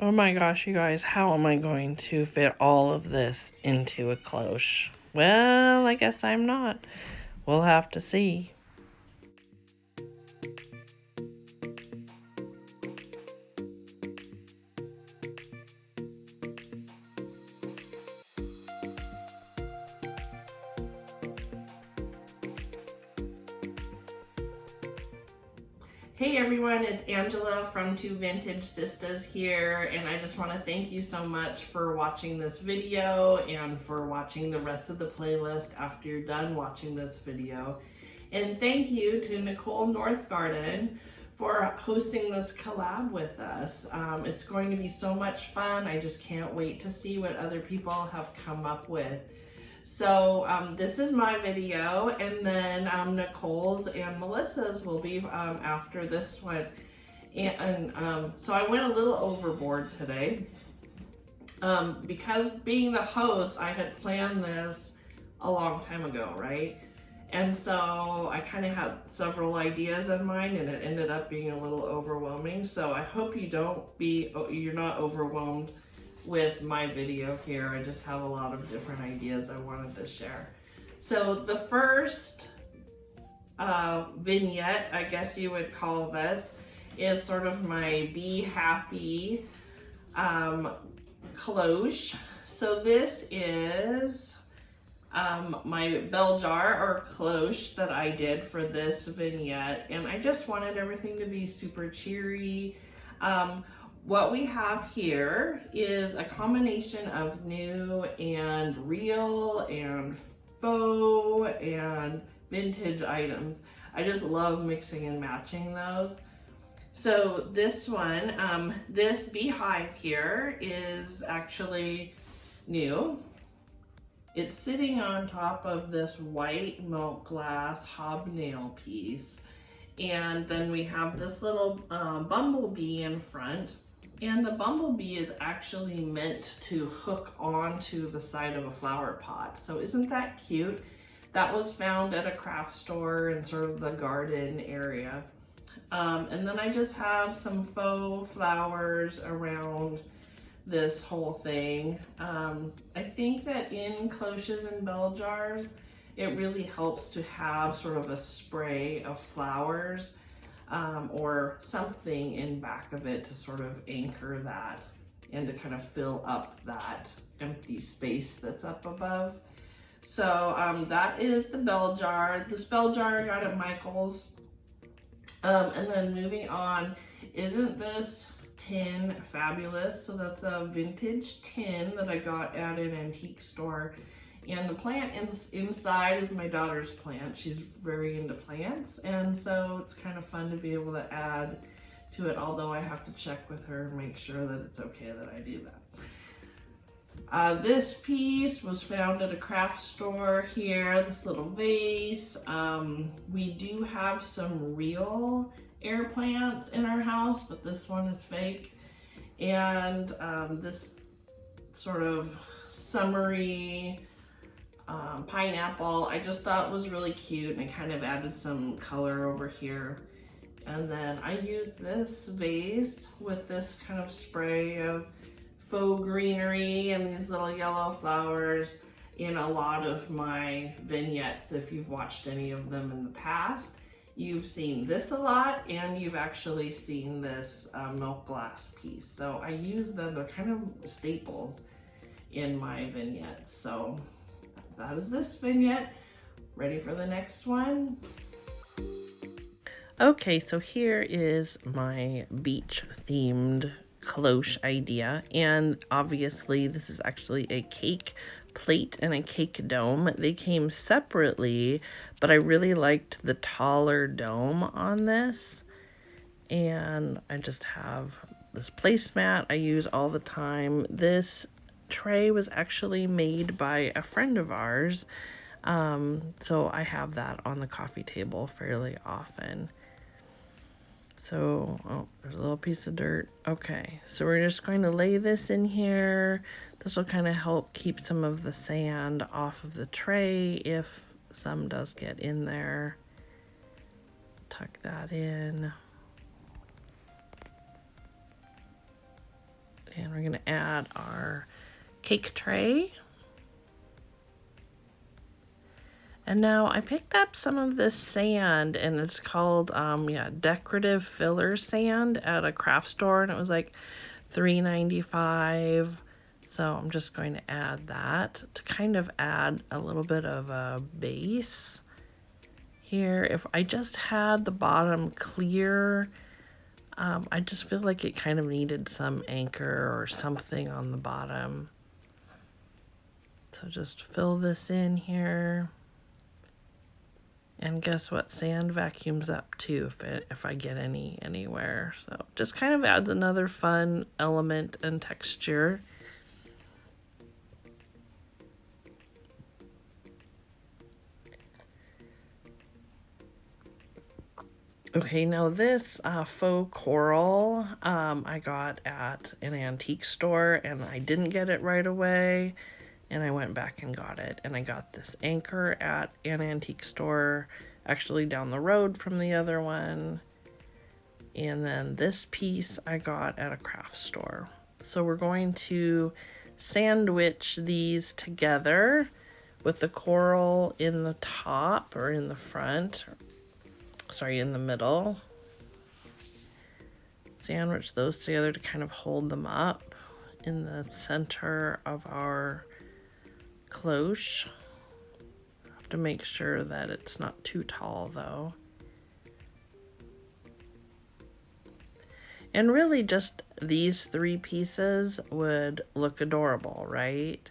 Oh my gosh, you guys, how am I going to fit all of this into a cloche? Well, I guess I'm not. We'll have to see. Hey everyone, it's Angela from Two Vintage Sistas here, and I just want to thank you so much for watching this video and for watching the rest of the playlist after you're done watching this video. And thank you to Nicole Northgarden for hosting this collab with us. It's going to be so much fun. I just can't wait to see what other people have come up with. So this is my video, and then Nicole's and Melissa's will be after this one. And so I went a little overboard today because being the host, I had planned this a long time ago, right? And so I kind of had several ideas in mind, and it ended up being a little overwhelming. So I hope you're not overwhelmed with my video here. I just have a lot of different ideas I wanted to share. So the first vignette, I guess you would call this, is sort of my Be Happy cloche. So this is my bell jar or cloche that I did for this vignette, and I just wanted everything to be super cheery. What we have here is a combination of new and real and faux and vintage items. I just love mixing and matching those. So this one, this beehive here is actually new. It's sitting on top of this white milk glass hobnail piece. And then we have this little bumblebee in front. And the bumblebee is actually meant to hook onto the side of a flower pot. So isn't that cute? That was found at a craft store in sort of the garden area. And then I just have some faux flowers around this whole thing. I think that in cloches and bell jars, it really helps to have sort of a spray of flowers or something in back of it to sort of anchor that and to kind of fill up that empty space that's up above. So that is the bell jar. This bell jar I got at Michael's. And then moving on, isn't this tin fabulous? So that's a vintage tin that I got at an antique store. And the plant inside is my daughter's plant. She's very into plants, and so it's kind of fun to be able to add to it, although I have to check with her and make sure that it's okay that I do that. This piece was found at a craft store here, this little vase. We do have some real air plants in our house, but this one is fake. And this sort of summery pineapple I just thought was really cute, and I kind of added some color over here. And then I used this vase with this kind of spray of faux greenery and these little yellow flowers in a lot of my vignettes. If you've watched any of them in the past, you've seen this a lot, and you've actually seen this milk glass piece. So I use them, they're kind of staples in my vignettes. So that is this vignette. Ready for the next one? Okay, so here is my beach themed cloche idea, and obviously this is actually a cake plate and a cake dome. They came separately, but I really liked the taller dome on this, and I just have this placemat I use all the time. This tray was actually made by a friend of ours, so I have that on the coffee table fairly often. So, oh, there's a little piece of dirt. Okay, so we're just going to lay this in here. This will kind of help keep some of the sand off of the tray if some does get in there. Tuck that in. we're going to add our cake tray. And now I picked up some of this sand, and it's called Decorative Filler Sand at a craft store, and it was like $3.95. So I'm just going to add that to kind of add a little bit of a base here. If I just had the bottom clear, I just feel like it kind of needed some anchor or something on the bottom. So just fill this in here. And guess what? Sand vacuums up too if I get anywhere. So just kind of adds another fun element and texture. Okay, now this faux coral I got at an antique store, and I didn't get it right away, and I went back and got it. And I got this anchor at an antique store, actually down the road from the other one. And then this piece I got at a craft store. So we're going to sandwich these together with the coral in the top or in the front. Sorry, in the middle. Sandwich those together to kind of hold them up in the center of our cloche. Have to make sure that it's not too tall though. And really just these three pieces would look adorable, right?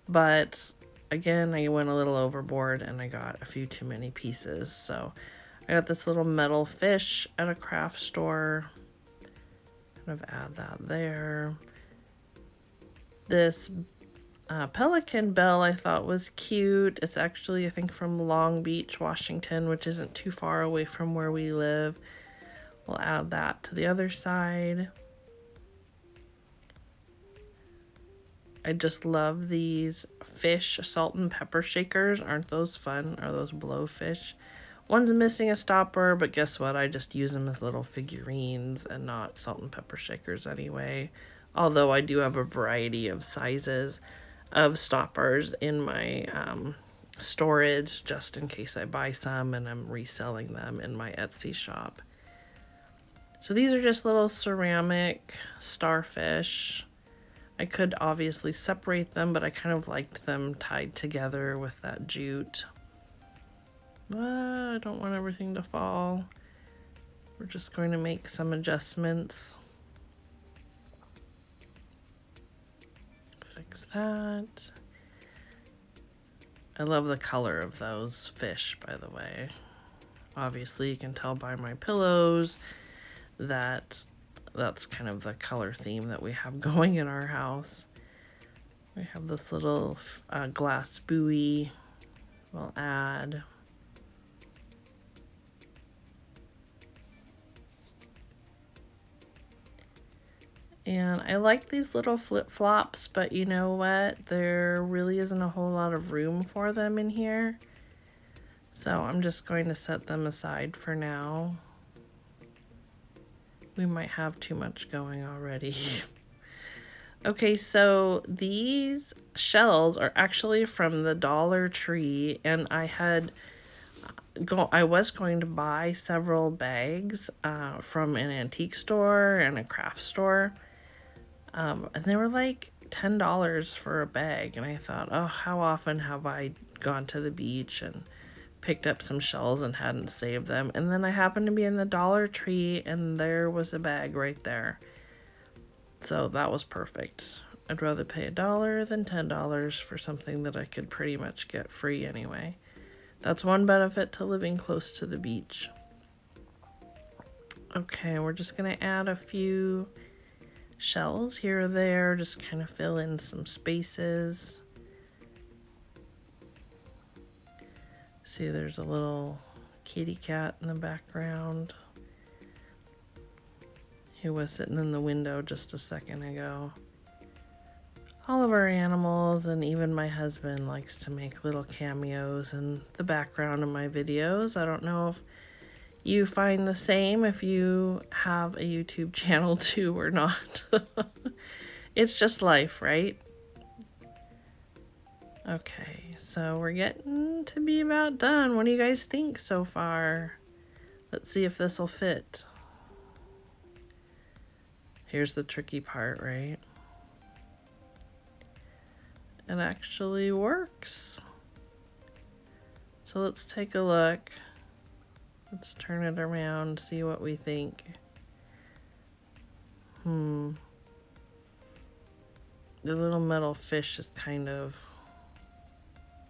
But again, I went a little overboard and I got a few too many pieces. So I got this little metal fish at a craft store. Kind of add that there. This Pelican Bell I thought was cute. It's actually, I think, from Long Beach, Washington, which isn't too far away from where we live. We'll add that to the other side. I just love these fish salt and pepper shakers. Aren't those fun? Are those blowfish? One's missing a stopper, but guess what? I just use them as little figurines and not salt and pepper shakers anyway. Although I do have a variety of sizes of stoppers in my storage, just in case I buy some and I'm reselling them in my Etsy shop. So these are just little ceramic starfish. I could obviously separate them, but I kind of liked them tied together with that jute. I don't want everything to fall. We're just going to make some adjustments. Fix that. I love the color of those fish, by the way. Obviously, you can tell by my pillows that that's kind of the color theme that we have going in our house. We have this little glass buoy we'll add. And I like these little flip-flops, but you know what? There really isn't a whole lot of room for them in here. So I'm just going to set them aside for now. We might have too much going already. Okay, so these shells are actually from the Dollar Tree, and I was going to buy several bags from an antique store and a craft store, and they were like $10 for a bag, and I thought, oh, how often have I gone to the beach and picked up some shells and hadn't saved them? And then I happened to be in the Dollar Tree and there was a bag right there. So that was perfect. I'd rather pay $1 than $10 for something that I could pretty much get free anyway. That's one benefit to living close to the beach. Okay, we're just going to add a few shells here or there, just kind of fill in some spaces. See, there's a little kitty cat in the background who was sitting in the window just a second ago. All of our animals and even my husband likes to make little cameos in the background of my videos. I don't know if you find the same, if you have a YouTube channel too or not. It's just life, right? Okay, so we're getting to be about done. What do you guys think so far? Let's see if this will fit. Here's the tricky part, right? It actually works. So let's take a look. Let's turn it around, see what we think. The little metal fish is kind of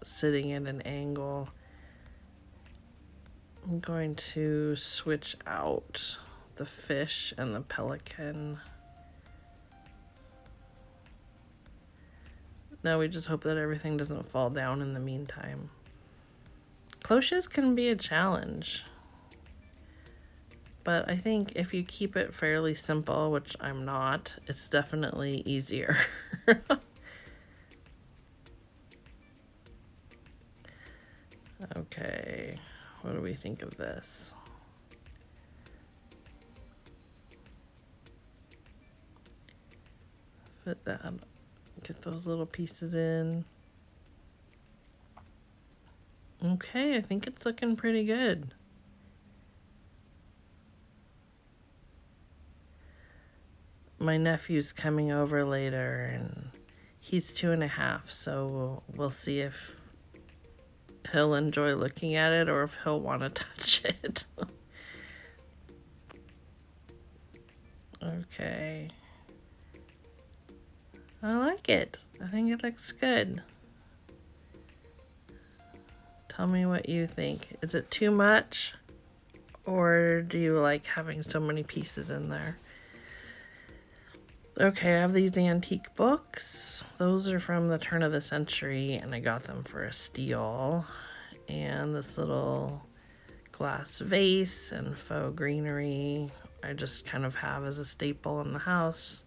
sitting at an angle. I'm going to switch out the fish and the pelican. Now we just hope that everything doesn't fall down in the meantime. Cloches can be a challenge, but I think if you keep it fairly simple, which I'm not, it's definitely easier. Okay, what do we think of this? Fit that, get those little pieces in. Okay, I think it's looking pretty good. My nephew's coming over later, and he's 2.5, so we'll see if he'll enjoy looking at it or if he'll want to touch it. Okay. I like it. I think it looks good. Tell me what you think. Is it too much? Or do you like having so many pieces in there? Okay, I have these antique books. Those are from the turn of the century, and I got them for a steal. And this little glass vase and faux greenery I just kind of have as a staple in the house.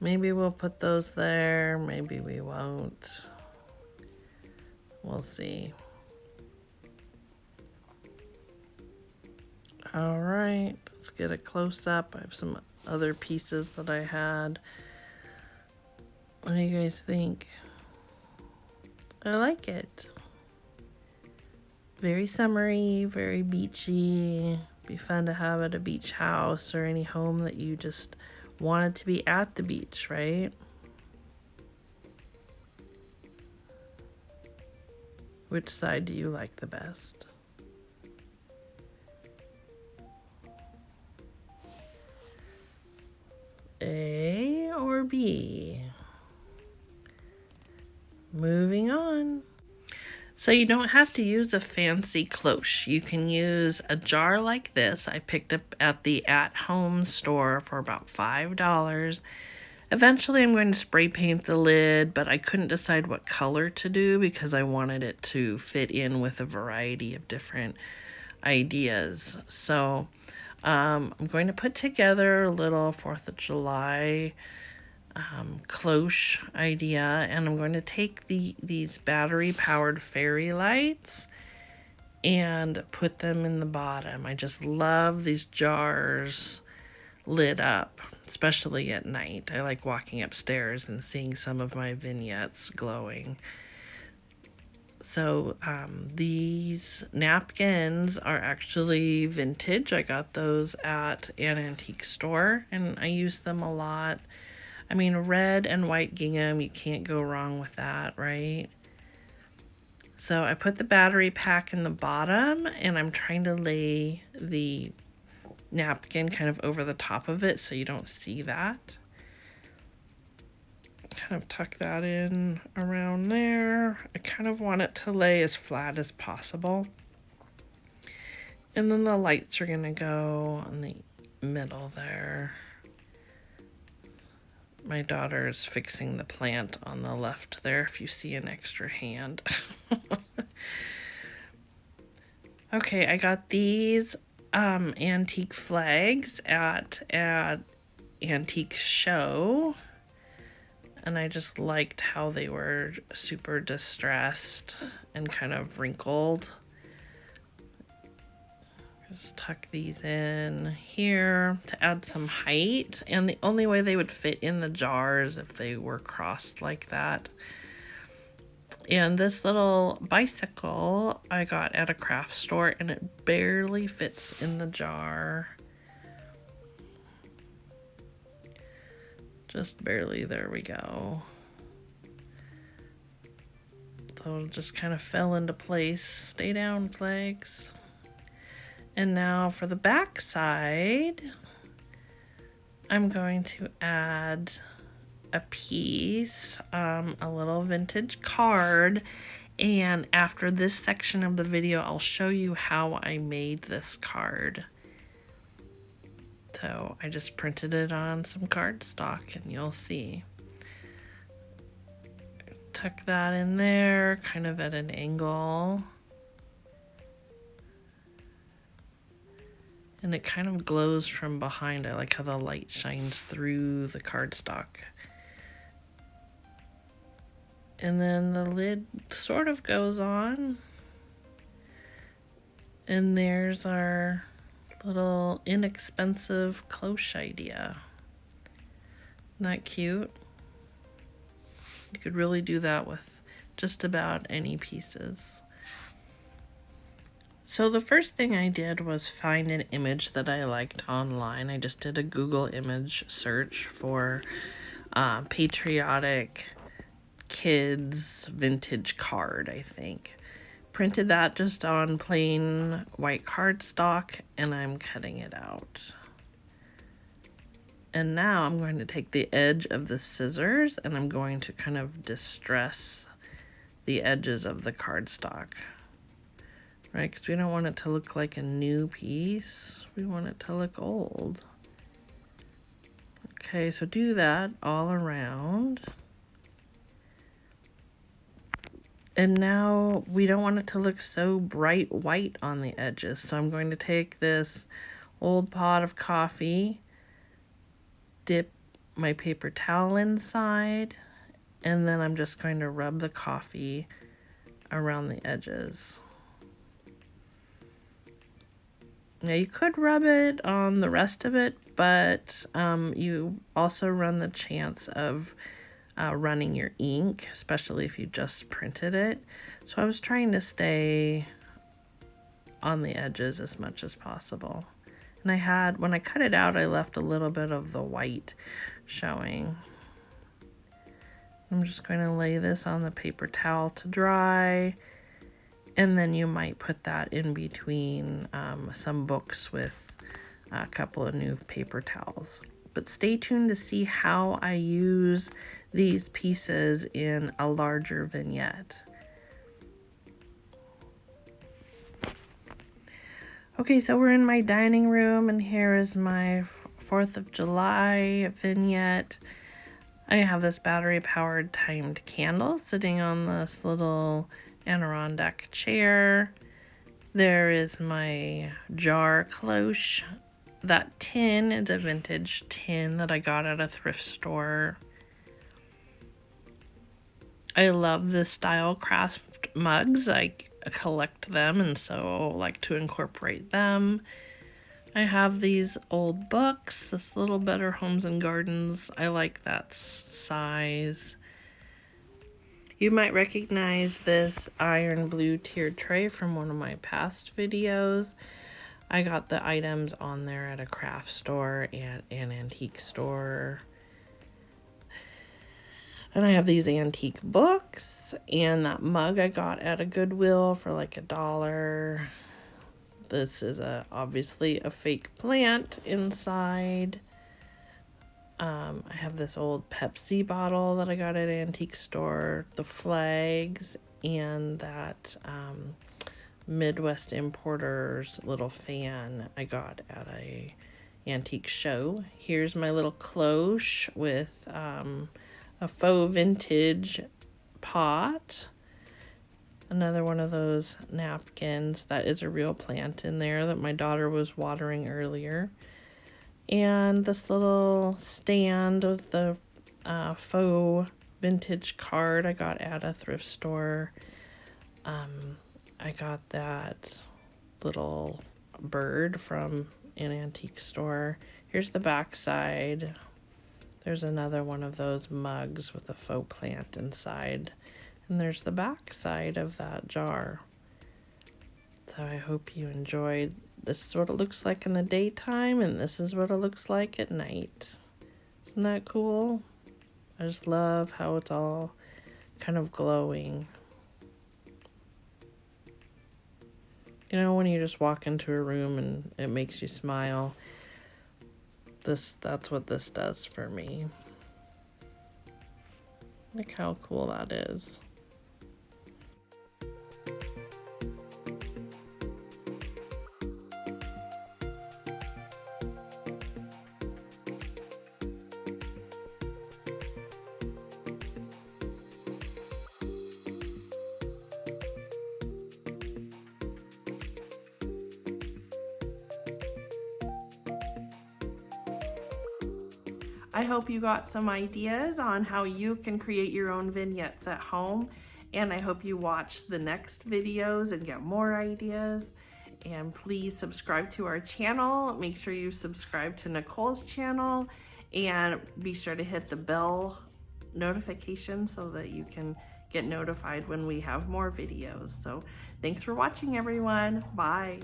Maybe we'll put those there, maybe we won't. We'll see. All right, let's get a close-up. I have some other pieces that I had. What do you guys think? I like it. Very summery, very beachy. Be fun to have at a beach house or any home that you just wanted to be at the beach, right? Which side do you like the best? A or B? Moving on. So you don't have to use a fancy cloche. You can use a jar like this. I picked up at the at-home store for about $5. Eventually I'm going to spray paint the lid, but I couldn't decide what color to do because I wanted it to fit in with a variety of different ideas. So I'm going to put together a little 4th of July cloche idea, and I'm going to take these battery powered fairy lights and put them in the bottom. I just love these jars lit up, especially at night. I like walking upstairs and seeing some of my vignettes glowing. So these napkins are actually vintage. I got those at an antique store and I use them a lot. I mean, red and white gingham, you can't go wrong with that, right? So I put the battery pack in the bottom and I'm trying to lay the napkin kind of over the top of it so you don't see that. Kind of tuck that in around there. I kind of want it to lay as flat as possible. And then the lights are gonna go on the middle there. My daughter's fixing the plant on the left there, if you see an extra hand. Okay, I got these antique flags at an antique show. And I just liked how they were super distressed and kind of wrinkled. Just tuck these in here to add some height. And the only way they would fit in the jars if they were crossed like that. And this little bicycle I got at a craft store, and it barely fits in the jar. Just barely, there we go. So it just kind of fell into place. Stay down, flags. And now for the back side, I'm going to add a piece, a little vintage card, and after this section of the video I'll show you how I made this card. So I just printed it on some cardstock and you'll see. Tuck that in there, kind of at an angle. And it kind of glows from behind. I like how the light shines through the cardstock. And then the lid sort of goes on. And there's our little inexpensive cloche idea. Isn't that cute? You could really do that with just about any pieces. So the first thing I did was find an image that I liked online. I just did a Google image search for Patriotic Kids vintage card, I think. Printed that just on plain white cardstock, and I'm cutting it out. And now I'm going to take the edge of the scissors and I'm going to kind of distress the edges of the cardstock. Right, because we don't want it to look like a new piece. We want it to look old. Okay, so do that all around. And now we don't want it to look so bright white on the edges. So I'm going to take this old pot of coffee, dip my paper towel inside, and then I'm just going to rub the coffee around the edges. Now you could rub it on the rest of it, but you also run the chance of running your ink, especially if you just printed it. So I was trying to stay on the edges as much as possible. And when I cut it out, I left a little bit of the white showing. I'm just going to lay this on the paper towel to dry. And then you might put that in between some books with a couple of new paper towels. But stay tuned to see how I use these pieces in a larger vignette. Okay, so we're in my dining room, and here is my 4th of July vignette. I have this battery-powered timed candle sitting on this little Adirondack chair. There is my jar cloche. That tin is a vintage tin that I got at a thrift store. I love the style craft mugs. I collect them and so like to incorporate them. I have these old books, this little Better Homes and Gardens. I like that size. You might recognize this iron blue tiered tray from one of my past videos. I got the items on there at a craft store and an antique store. And I have these antique books, and that mug I got at a Goodwill for like $1. This is obviously a fake plant inside. I have this old Pepsi bottle that I got at an antique store, the flags, and that Midwest Importers little fan I got at a antique show. Here's my little cloche with a faux vintage pot. Another one of those napkins. That is a real plant in there that my daughter was watering earlier. And this little stand with the faux vintage card I got at a thrift store. I got that little bird from an antique store. Here's the back side. There's another one of those mugs with a faux plant inside. And there's the back side of that jar. So I hope you enjoyed. This is what it looks like in the daytime, and this is what it looks like at night. Isn't that cool? I just love how it's all kind of glowing. You know, when you just walk into a room and it makes you smile, that's what this does for me. Look how cool that is. I hope you got some ideas on how you can create your own vignettes at home, and I hope you watch the next videos and get more ideas. And please subscribe to our channel. Make sure you subscribe to Nicole's channel, and be sure to hit the bell notification so that you can get notified when we have more videos. So thanks for watching, everyone. Bye.